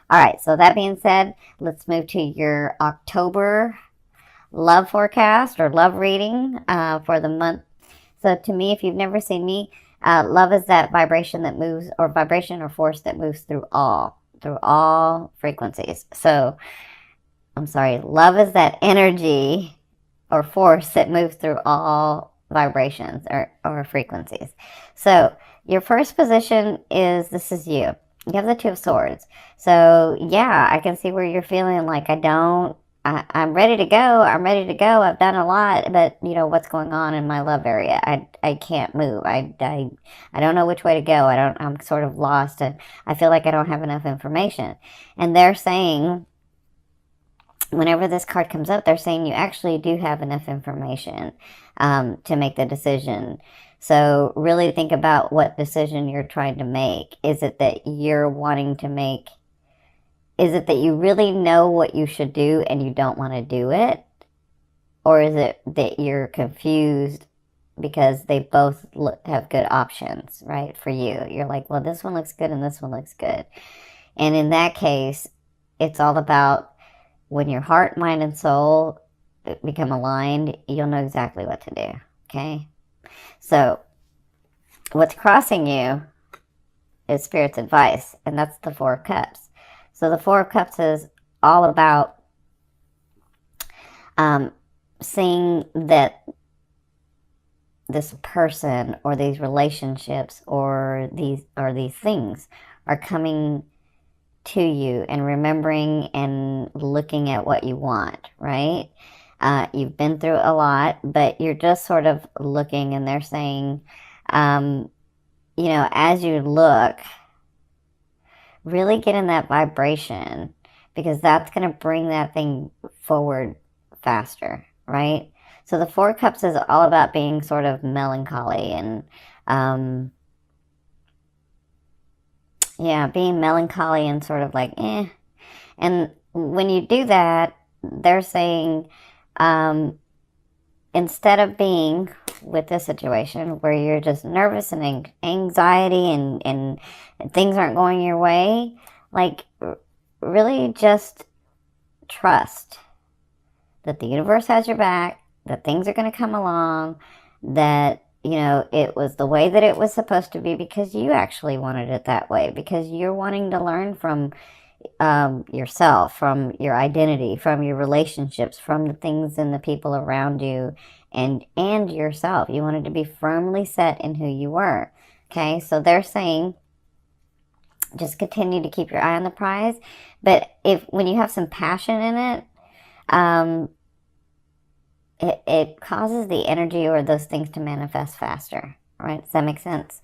All right, so that being said, let's move to your October love forecast or love reading for the month. So to me, if you've never seen me, love is that vibration that moves, or vibration or force that moves through all frequencies. So I'm sorry, love is that energy or force that moves through all vibrations or frequencies. So your first position is, this is you. You have the Two of Swords. So yeah, I can see where you're feeling like I'm ready to go. I'm ready to go. I've done a lot, but you know what's going on in my love area. I can't move. I don't know which way to go. I'm sort of lost, and I feel like I don't have enough information. And they're saying, whenever this card comes up, they're saying you actually do have enough information to make the decision. So really think about what decision you're trying to make. Is it that you're wanting to make, is it that you really know what you should do and you don't want to do it? Or is it that you're confused because they both have good options, right, for you? You're like, well, this one looks good and this one looks good. And in that case, it's all about, when your heart, mind, and soul become aligned, you'll know exactly what to do, okay? So what's crossing you is Spirit's advice, and that's the Four of Cups. So the Four of Cups is all about seeing that this person or these relationships or these things are coming to you, and remembering and looking at what you want, right? You've been through a lot, but you're just sort of looking, and they're saying, you know, as you look, really get in that vibration, because that's going to bring that thing forward faster, right? So the Four of Cups is all about being sort of melancholy and, yeah, being melancholy and sort of like, eh. And when you do that, they're saying, instead of being with this situation where you're just nervous and anxiety and things aren't going your way, like, really just trust that the universe has your back, that things are going to come along, that, you know, it was the way that it was supposed to be because you actually wanted it that way, because you're wanting to learn from yourself, from your identity, from your relationships, from the things and the people around you, and yourself. You wanted to be firmly set in who you were. Okay, so they're saying just continue to keep your eye on the prize, but when you have some passion in it, it causes the energy or those things to manifest faster, right? Does that make sense?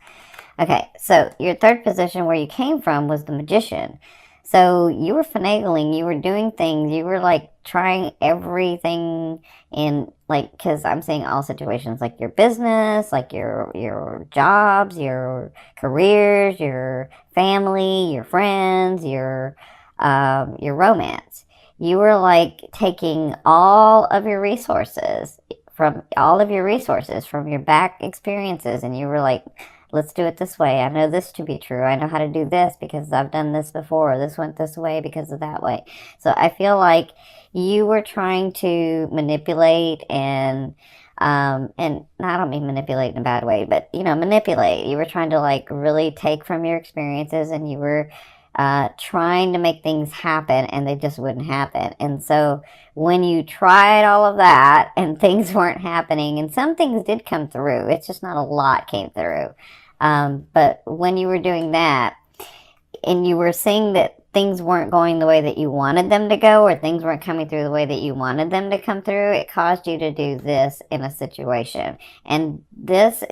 Okay, so your third position where you came from was the Magician. So you were finagling, you were doing things, you were like trying everything in, like, because I'm saying all situations, like your business, like your jobs, your careers, your family, your friends, your romance. You were like taking all of your resources from your back experiences, and you were like, let's do it this way. I know this to be true. I know how to do this because I've done this before. This went this way because of that way. So I feel like you were trying to manipulate and I don't mean manipulate in a bad way, but, you know, manipulate. You were trying to like really take from your experiences, and you were trying to make things happen, and they just wouldn't happen. And so when you tried all of that and things weren't happening, and some things did come through, it's just not a lot came through. But when you were doing that and you were seeing that things weren't going the way that you wanted them to go, or things weren't coming through the way that you wanted them to come through, it caused you to do this in a situation. And this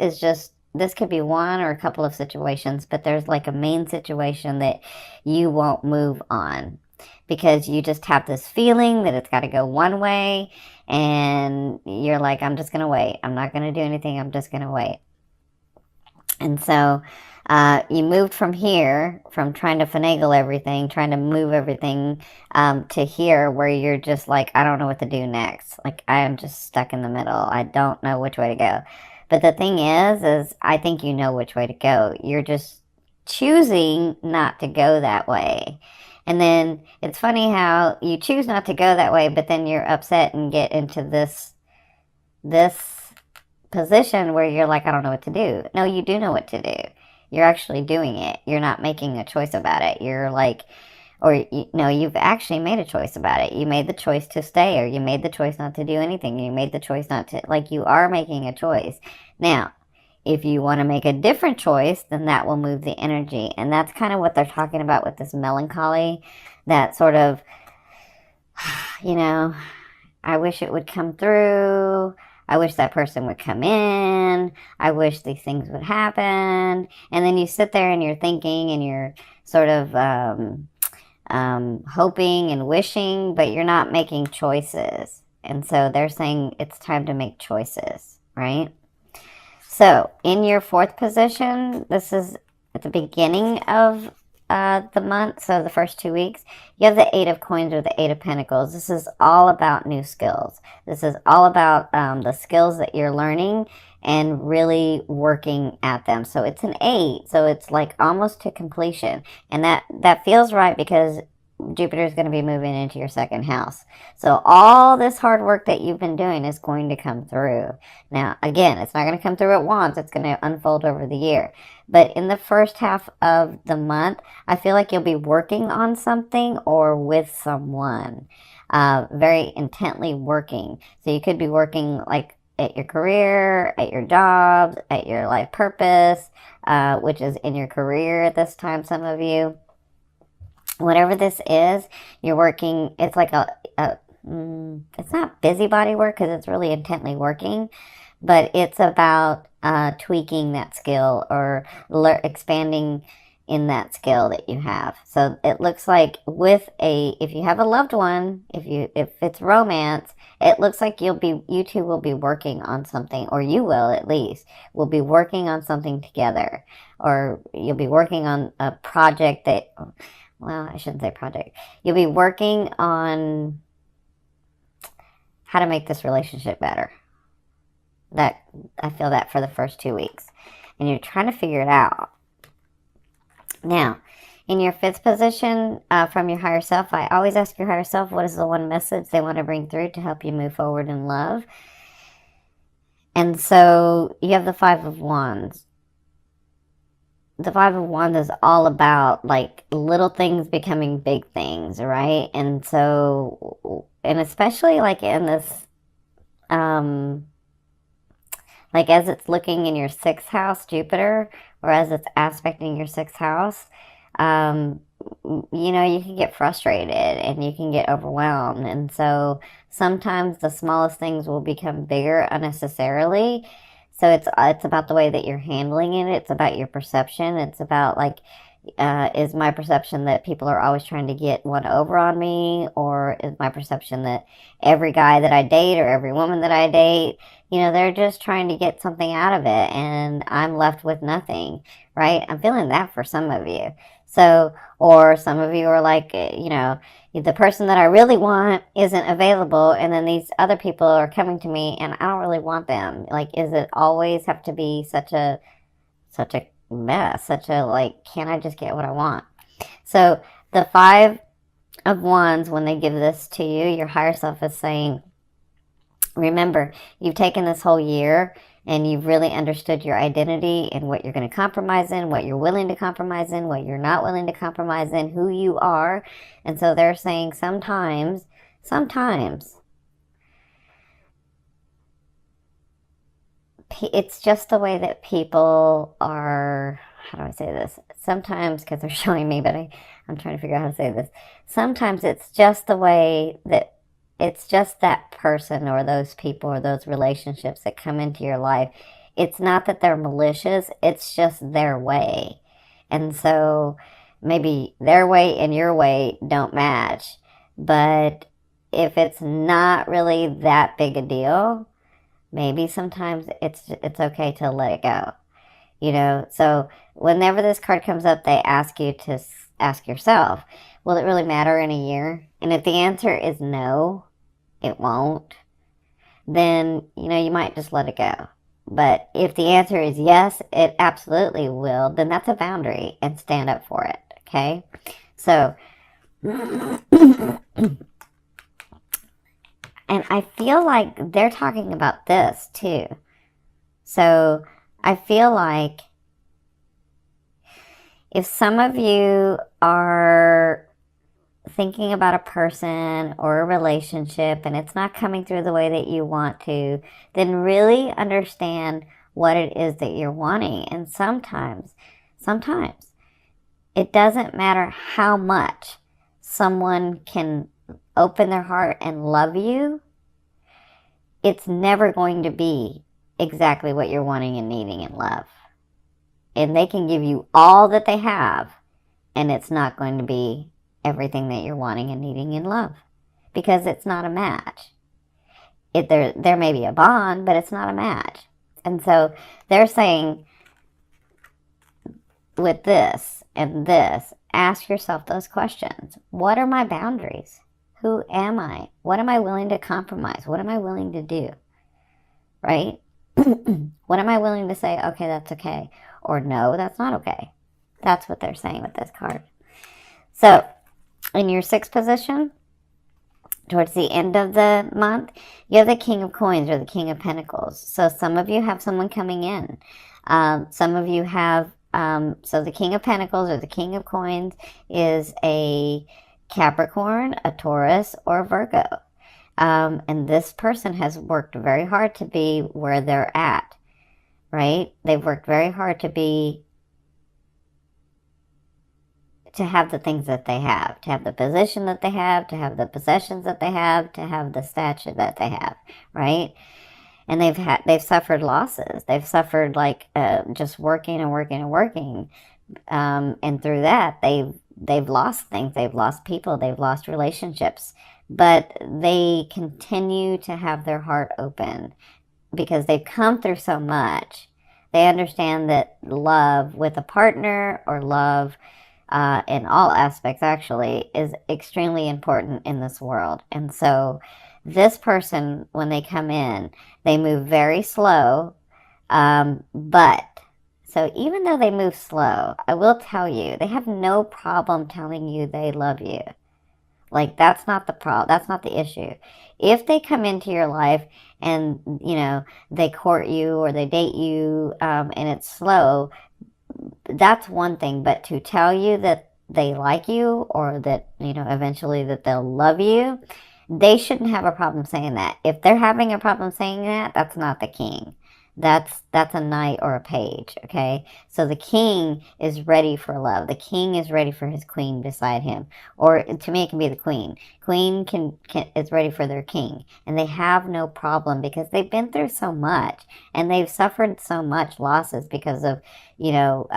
could be one or a couple of situations, but there's like a main situation that you won't move on because you just have this feeling that it's got to go one way, and you're like, I'm just going to wait. I'm not going to do anything. I'm just going to wait. And so you moved from here, from trying to finagle everything, trying to move everything, to here where you're just like, I don't know what to do next. Like, I am just stuck in the middle. I don't know which way to go. But the thing is I think you know which way to go. You're just choosing not to go that way. And then it's funny how you choose not to go that way, but then you're upset and get into this position where you're like, I don't know what to do. No, you do know what to do. You're actually doing it. You're not making a choice about it. You're like, or no, you've actually made a choice about it. You made the choice to stay, or you made the choice not to do anything. You made the choice not to, like, you are making a choice. Now, if you want to make a different choice, then that will move the energy. And that's kind of what they're talking about with this melancholy, that sort of, you know, I wish it would come through. I wish that person would come in. I wish these things would happen. And then you sit there and you're thinking and you're sort of hoping and wishing, but you're not making choices. And so they're saying it's time to make choices, right? So in your fourth position, this is at the beginning of the month, so the first 2 weeks, you have the Eight of Coins or the Eight of Pentacles. This is all about new skills. This is all about the skills that you're learning and really working at them. So it's an 8, so it's like almost to completion. And that feels right because Jupiter is going to be moving into your second house. So all this hard work that you've been doing is going to come through. Now, again, it's not going to come through at once. It's going to unfold over the year. But in the first half of the month, I feel like you'll be working on something or with someone, very intently working. So you could be working like at your career, at your job, at your life purpose, which is in your career at this time, some of you. Whatever this is, you're working, it's like it's not busybody work because it's really intently working, but it's about tweaking that skill or expanding in that skill that you have. So it looks like if you have a loved one, if it's romance, it looks like you two will be working on something, or you will at least, will be working on something together, or you'll be working on a project that, well, I shouldn't say project. You'll be working on how to make this relationship better. I feel that for the first 2 weeks. And you're trying to figure it out. Now, in your fifth position, from your higher self, I always ask your higher self, what is the one message they want to bring through to help you move forward in love? And so you have the Five of Wands. The Five of Wands is all about like little things becoming big things, right? And so, and especially like in this, like as it's looking in your sixth house, Jupiter, or as it's aspecting your sixth house, you can get frustrated and you can get overwhelmed. And so sometimes the smallest things will become bigger unnecessarily. So it's about the way that you're handling it. It's about your perception. It's about like, is my perception that people are always trying to get one over on me? Or is my perception that every guy that I date or every woman that I date, they're just trying to get something out of it and I'm left with nothing, right? I'm feeling that for some of you. So, or some of you are like, the person that I really want isn't available, and then these other people are coming to me and I don't really want them. Like, is it always have to be such a mess, can't I just get what I want? So the Five of Wands, when they give this to you, your higher self is saying, remember, you've taken this whole year and you've really understood your identity and what you're going to compromise in, what you're willing to compromise in, what you're not willing to compromise in, who you are. And so they're saying sometimes, it's just the way that people are, how do I say this? Sometimes, because they're showing me, but I'm trying to figure out how to say this. Sometimes it's just the way that it's just that person or those people or those relationships that come into your life. It's not that they're malicious. It's just their way. And so maybe their way and your way don't match. But if it's not really that big a deal, maybe sometimes it's okay to let it go. So whenever this card comes up, they ask you to ask yourself, will it really matter in a year? And if the answer is no, it won't, then, you might just let it go. But if the answer is yes, it absolutely will, then that's a boundary and stand up for it, okay? So And I feel like they're talking about this too. So I feel like if some of you are thinking about a person or a relationship and it's not coming through the way that you want to, then really understand what it is that you're wanting. And sometimes it doesn't matter how much someone can open their heart and love you, it's never going to be exactly what you're wanting and needing in love. And they can give you all that they have, and it's not going to be everything that you're wanting and needing in love, because it's not a match. There may be a bond, but it's not a match. And so they're saying, with this and this, ask yourself those questions. What are my boundaries? Who am I? What am I willing to compromise? What am I willing to do? Right? What am I willing to say, okay, that's okay, or no, that's not okay? That's what they're saying with this card. So, in your sixth position, towards the end of the month, you have the King of Coins or the King of Pentacles. So some of you have someone coming in. Some of you have, so the King of Pentacles or the King of Coins is a Capricorn, a Taurus, or a Virgo. And this person has worked very hard to be where they're at, right? They've worked very hard to have the things that they have, to have the position that they have, to have the possessions that they have, to have the stature that they have, right? And they've suffered losses. They've suffered like just working and working and working, and through that they've lost things. They've lost people. They've lost relationships, but they continue to have their heart open because they've come through so much. They understand that love with a partner or love in all aspects actually is extremely important in this world. And so this person, when they come in, they move very slow, but so even though they move slow, I will tell you, they have no problem telling you they love you. Like, that's not the problem. That's not the issue. If they come into your life and, you know, they court you or they date you, and it's slow, that's one thing. But to tell you that they like you or that, you know, eventually that they'll love you, they shouldn't have a problem saying that. If they're having a problem saying that, that's not the king. That's a knight or a page, okay? So the king is ready for love. The king is ready for his queen beside him. Or to me, it can be the queen. Queen is ready for their king. And they have no problem because they've been through so much. And they've suffered so much losses because of, you know,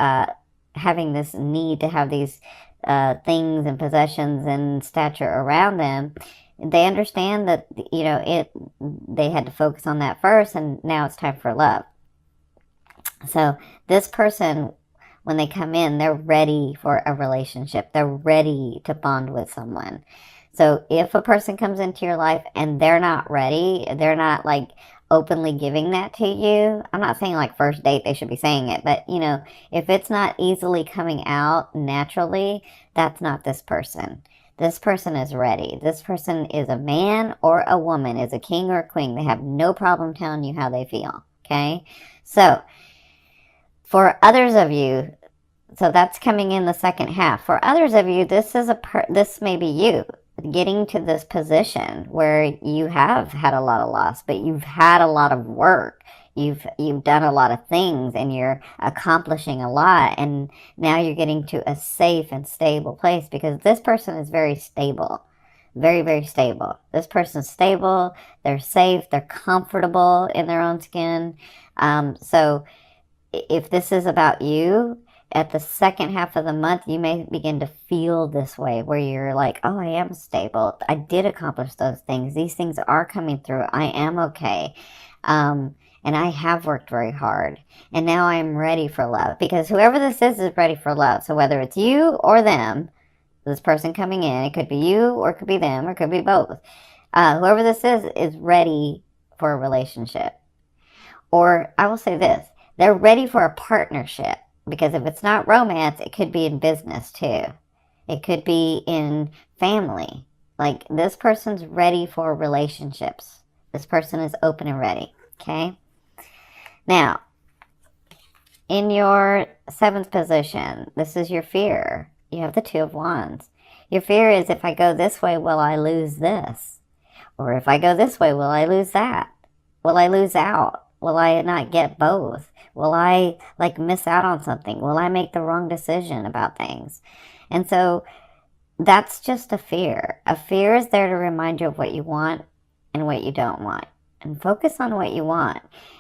having this need to have these things and possessions and stature around them. They understand that, you know, they had to focus on that first, and now it's time for love. So this person, when they come in, they're ready for a relationship. They're ready to bond with someone. So if a person comes into your life and they're not ready, they're not like openly giving that to you. I'm not saying like first date they should be saying it, but you know, if it's not easily coming out naturally, that's not this person. This person is ready. This person is a man or a woman, is a king or a queen. They have no problem telling you how they feel, okay? So, for others of you, so that's coming in the second half. For others of you, this may be you getting to this position where you have had a lot of loss, but you've had a lot of work. You've done a lot of things and you're accomplishing a lot, and now you're getting to a safe and stable place because this person is very stable. Very, very stable. This person's stable, they're safe, they're comfortable in their own skin. So if this is about you, at the second half of the month, you may begin to feel this way where you're like, oh, I am stable. I did accomplish those things. These things are coming through. I am okay. And I have worked very hard. And now I'm ready for love. Because whoever this is ready for love. So whether it's you or them, this person coming in, it could be you or it could be them or it could be both. Whoever this is ready for a relationship. Or I will say this, they're ready for a partnership. Because if it's not romance, it could be in business too. It could be in family. Like, this person's ready for relationships. This person is open and ready, okay? Now, in your 7th position, this is your fear. You have the 2 of Wands. Your fear is, if I go this way, will I lose this? Or if I go this way, will I lose that? Will I lose out? Will I not get both? Will I, like, miss out on something? Will I make the wrong decision about things? And so that's just a fear. A fear is there to remind you of what you want and what you don't want. And focus on what you want.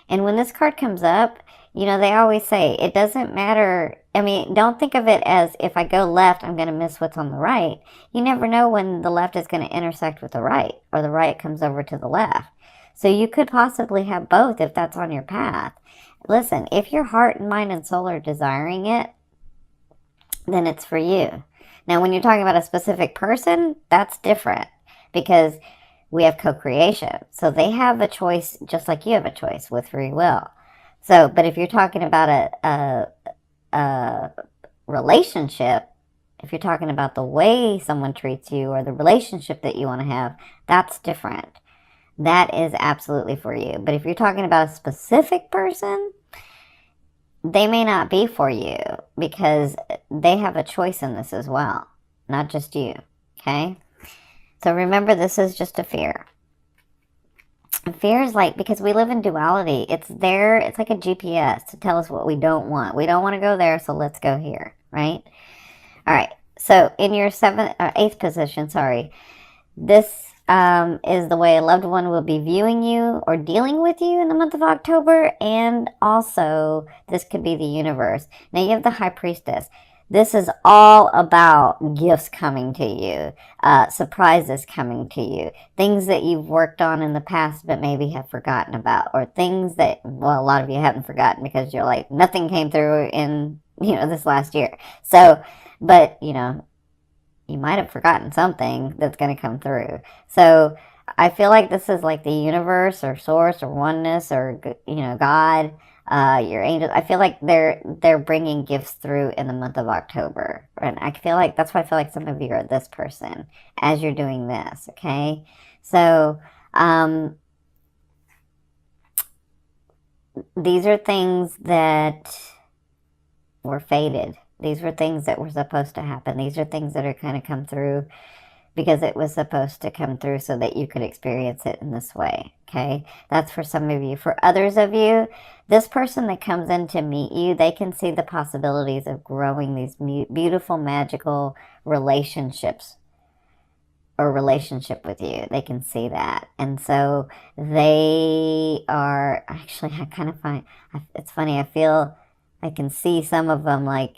And when this card comes up, you know, they always say, it doesn't matter. I mean, don't think of it as, if I go left, I'm going to miss what's on the right. You never know when the left is going to intersect with the right, or the right comes over to the left. So you could possibly have both if that's on your path. Listen, if your heart and mind and soul are desiring it, then it's for you. Now, when you're talking about a specific person, that's different, because we have co-creation. So they have a choice just like you have a choice with free will. So, but if you're talking about a relationship, if you're talking about the way someone treats you or the relationship that you want to have, that's different. That is absolutely for you. But if you're talking about a specific person, they may not be for you, because they have a choice in this as well, not just you, okay? So remember, this is just a fear. Fear is like, because we live in duality, it's there, it's like a GPS to tell us what we don't want. We don't want to go there, so let's go here, right? All right, so in your 8th position, this is the way a loved one will be viewing you or dealing with you in the month of October, and also this could be the universe. Now you have the High Priestess. This is all about gifts coming to you, surprises coming to you, things that you've worked on in the past but maybe have forgotten about, or things that, well, a lot of you haven't forgotten because you're like, nothing came through in, you know, this last year. So, but, you know, you might have forgotten something that's going to come through. So I feel like this is like the universe or source or oneness or, you know, God, your angels. I feel like they're bringing gifts through in the month of October. And I feel like that's why I feel like some of you are this person as you're doing this, okay? So these are things that were fated. These were things that were supposed to happen. These are things that are kind of come through because it was supposed to come through so that you could experience it in this way, okay? That's for some of you. For others of you, this person that comes in to meet you, they can see the possibilities of growing these beautiful, magical relationships or relationship with you. They can see that. And so they are, actually, I kind of find, it's funny, I can see some of them like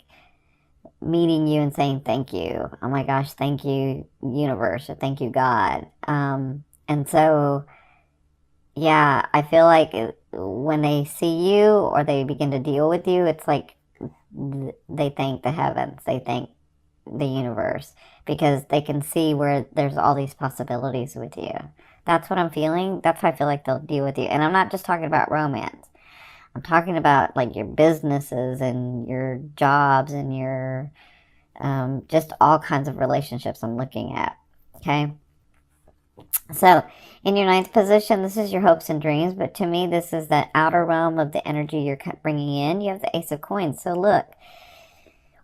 meeting you and saying thank you. Oh my gosh, thank you, universe, or thank you, God. And so, yeah, I feel like when they see you or they begin to deal with you, it's like they thank the heavens, they thank the universe, because they can see where there's all these possibilities with you. That's what I'm feeling. That's how I feel like they'll deal with you. And I'm not just talking about romance. I'm talking about like your businesses and your jobs and your just all kinds of relationships I'm looking at, okay? So in your 9th position, this is your hopes and dreams, but to me, this is the outer realm of the energy you're bringing in. You have the Ace of Coins. So look,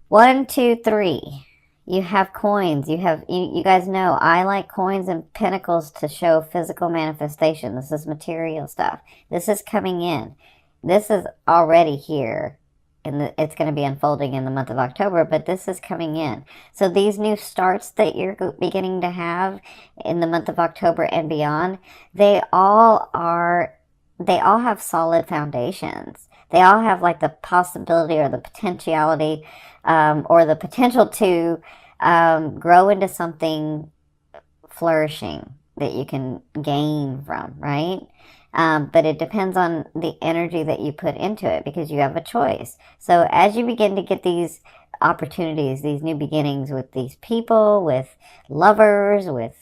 1, 2, 3. You have coins. You guys know I like coins and pentacles to show physical manifestation. This is material stuff. This is coming in. This is already here, and it's going to be unfolding in the month of October, but this is coming in. So these new starts that you're beginning to have in the month of October and beyond, they all have solid foundations. They all have like the possibility or the potentiality or the potential to grow into something flourishing that you can gain from, right? But it depends on the energy that you put into it, because you have a choice. So as you begin to get these opportunities, these new beginnings with these people, with lovers, with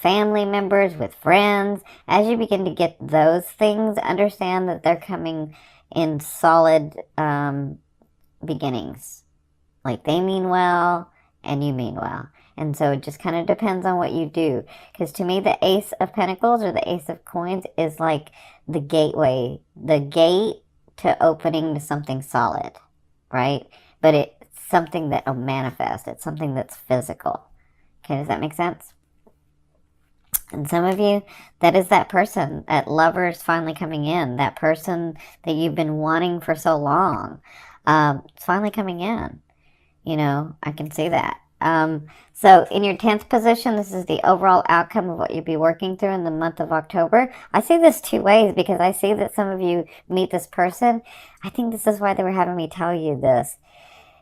family members, with friends, as you begin to get those things, understand that they're coming in solid beginnings. Like, they mean well, and you mean well. And so it just kind of depends on what you do. Because to me, the Ace of Pentacles or the Ace of Coins is like the gateway, the gate to opening to something solid, right? But it's something that will manifest. It's something that's physical. Okay, does that make sense? And some of you, that is that person, that lover is finally coming in, that person that you've been wanting for so long. It's finally coming in. You know, I can see that. So in your 10th position, this is the overall outcome of what you'll be working through in the month of October. I see this two ways because I see that some of you meet this person. I think this is why they were having me tell you this.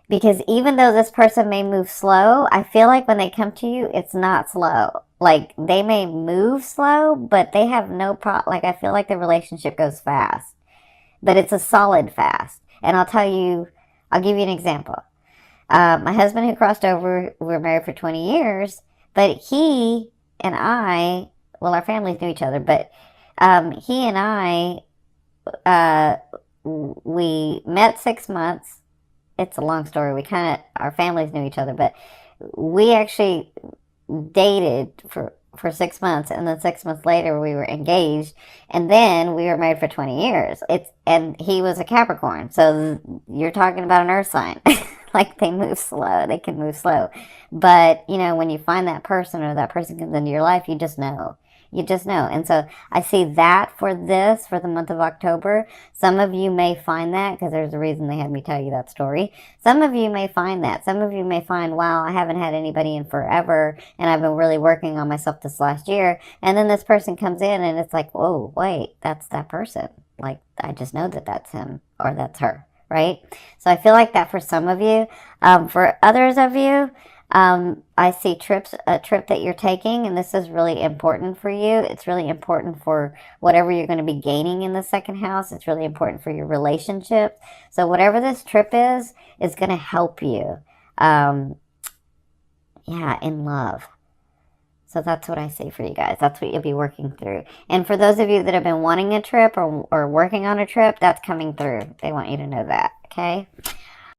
Because even though this person may move slow, I feel like when they come to you, it's not slow. Like, they may move slow, but they have no problem. Like, I feel like the relationship goes fast. But it's a solid fast. And I'll give you an example. My husband who crossed over, we were married for 20 years, but he and I, well, our families knew each other, but he and I, we met 6 months. It's a long story. Our families knew each other, but we actually dated for 6 months, and then 6 months later we were engaged, and then we were married for 20 years. And he was a Capricorn, so you're talking about an earth sign. Like, they move slow. They can move slow. But, you know, when you find that person or that person comes into your life, you just know. You just know. And so I see that for the month of October. Some of you may find that because there's a reason they had me tell you that story. Some of you may find that. Some of you may find, wow, I haven't had anybody in forever and I've been really working on myself this last year. And then this person comes in and it's like, whoa, wait, that's that person. Like, I just know that that's him or that's her. Right? So I feel like that for some of you. For others of you, I see a trip that you're taking, and this is really important for you. It's really important for whatever you're going to be gaining in the second house. It's really important for your relationships. So whatever this trip is going to help you, in love. So that's what I see for you guys. That's what you'll be working through. And for those of you that have been wanting a trip or working on a trip, that's coming through. They want you to know that, okay?